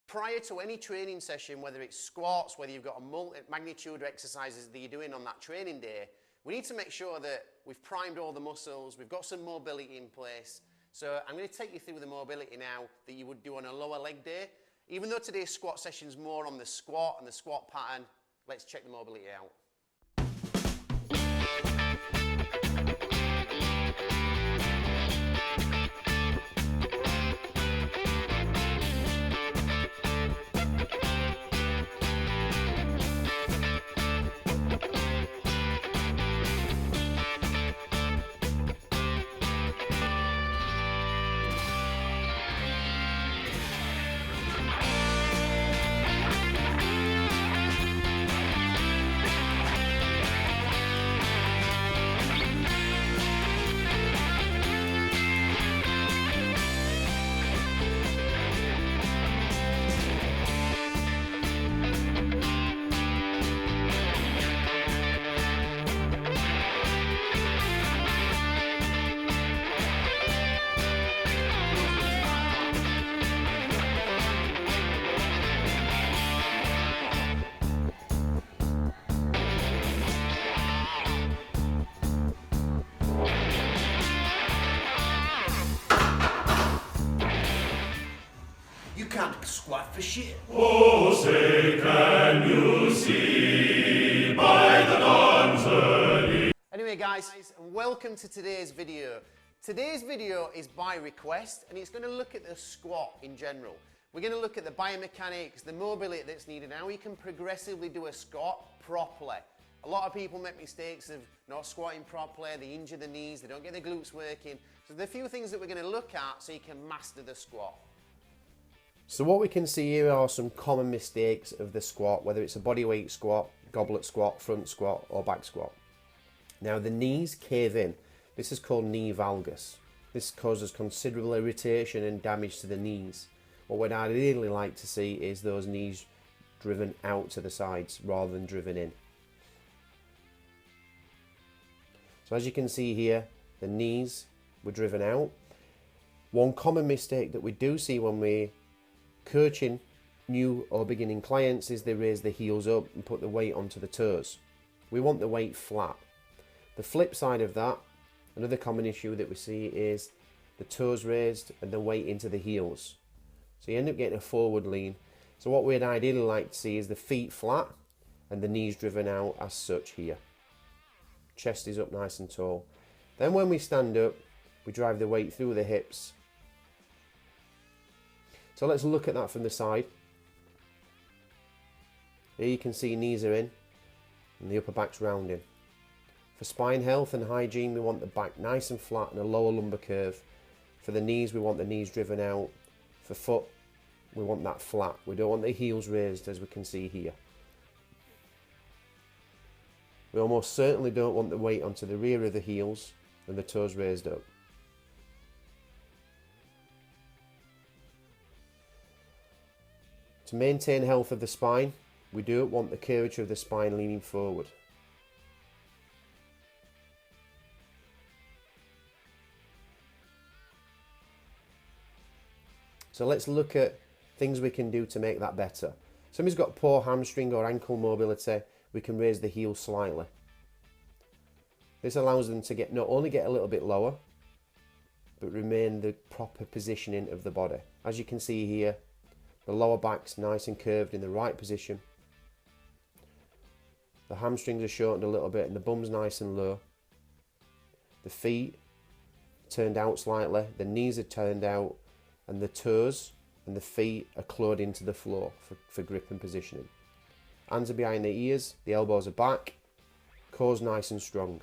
Prior to any training session, whether it's squats, whether you've got a multi-magnitude exercises that you're doing on that training day, we need to make sure that we've primed all the muscles, we've got some mobility in place. So I'm going to take you through the mobility now that you would do on a lower leg day. Even though today's squat session is more on the squat and the squat pattern, let's check the mobility out. Squat for shit. Oh, say, can you see by the dawn's early... Anyway guys, welcome to today's video. Today's video is by request and it's going to look at the squat in general. We're going to look at the biomechanics, the mobility that's needed, and how you can progressively do a squat properly. A lot of people make mistakes of not squatting properly, they injure the knees, they don't get the glutes working. So there are a few things that we're going to look at so you can master the squat. So what we can see here are some common mistakes of the squat, whether it's a bodyweight squat, goblet squat, front squat or back squat. Now the knees cave in. This is called knee valgus. This causes considerable irritation and damage to the knees. What we'd ideally like to see is those knees driven out to the sides rather than driven in. So as you can see here, the knees were driven out. One common mistake that we do see when we coaching new or beginning clients is they raise the heels up and put the weight onto the toes. We want the weight flat. The flip side of that, another common issue that we see is the toes raised and the weight into the heels. So you end up getting a forward lean. So what we'd ideally like to see is the feet flat and the knees driven out as such here. Chest is up nice and tall. Then when we stand up, we drive the weight through the hips. So let's look at that from the side. Here you can see knees are in and the upper back's rounding. For spine health and hygiene, we want the back nice and flat and a lower lumbar curve. For the knees, we want the knees driven out. For foot, we want that flat. We don't want the heels raised, as we can see here. We almost certainly don't want the weight onto the rear of the heels and the toes raised up. To maintain health of the spine, we don't want the curvature of the spine leaning forward. So let's look at things we can do to make that better. Somebody's got poor hamstring or ankle mobility, we can raise the heel slightly. This allows them to not only get a little bit lower, but remain the proper positioning of the body. As you can see here, the lower back's nice and curved in the right position. The hamstrings are shortened a little bit and the bum's nice and low. The feet turned out slightly, the knees are turned out, and the toes and the feet are clawed into the floor for grip and positioning. Hands are behind the ears, the elbows are back, core's nice and strong.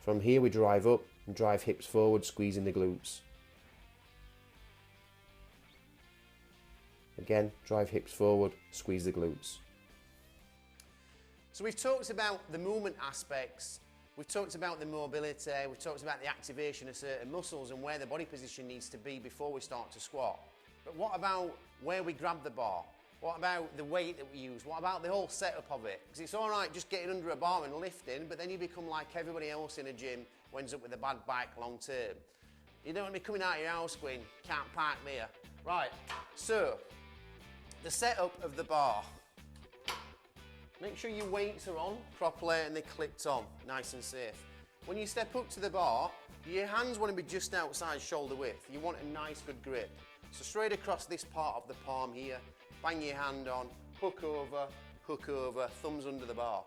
From here we drive up and drive hips forward, squeezing the glutes. Again, drive hips forward, squeeze the glutes. So we've talked about the movement aspects, we've talked about the mobility, we've talked about the activation of certain muscles and where the body position needs to be before we start to squat. But what about where we grab the bar? What about the weight that we use? What about the whole setup of it? Because it's all right just getting under a bar and lifting, but then you become like everybody else in a gym who ends up with a bad back long term. You don't want to be coming out of your house going, can't park there. Right, so the setup of the bar. Make sure your weights are on properly and they're clipped on, nice and safe. When you step up to the bar, your hands want to be just outside shoulder width. You want a nice good grip. So straight across this part of the palm here, bang your hand on, hook over, thumbs under the bar.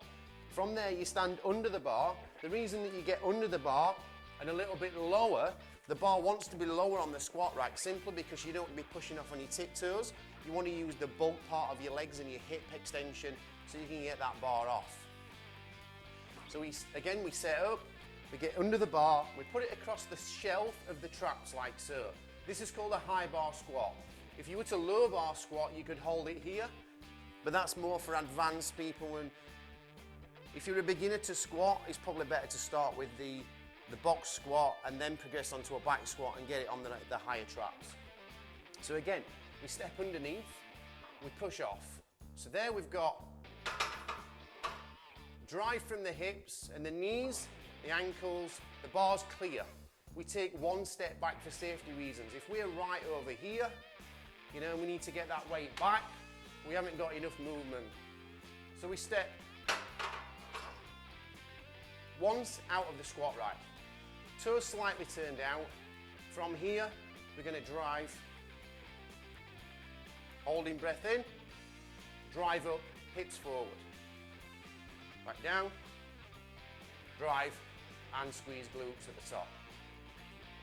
From there you stand under the bar. The reason that you get under the bar and a little bit lower, the bar wants to be lower on the squat rack simply because you don't want to be pushing off on your tiptoes. You want to use the bulk part of your legs and your hip extension so you can get that bar off. So we set up, we get under the bar, we put it across the shelf of the traps like so. This is called a high bar squat. If you were to low bar squat, you could hold it here, but that's more for advanced people. And if you're a beginner to squat, it's probably better to start with the box squat and then progress onto a back squat and get it on the higher traps. So again, we step underneath, we push off. So there we've got drive from the hips and the knees, the ankles, the bar's clear. We take one step back for safety reasons. If we're right over here, you know, we need to get that weight back, we haven't got enough movement. So we step once out of the squat rack. Toes slightly turned out. From here, we're going to drive, holding breath in, drive up, hips forward. Back down, drive, and squeeze glutes at the top.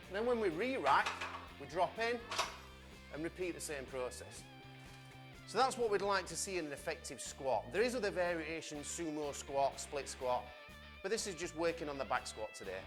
And then when we re-rack, we drop in and repeat the same process. So that's what we'd like to see in an effective squat. There is other variations, sumo squat, split squat, but this is just working on the back squat today.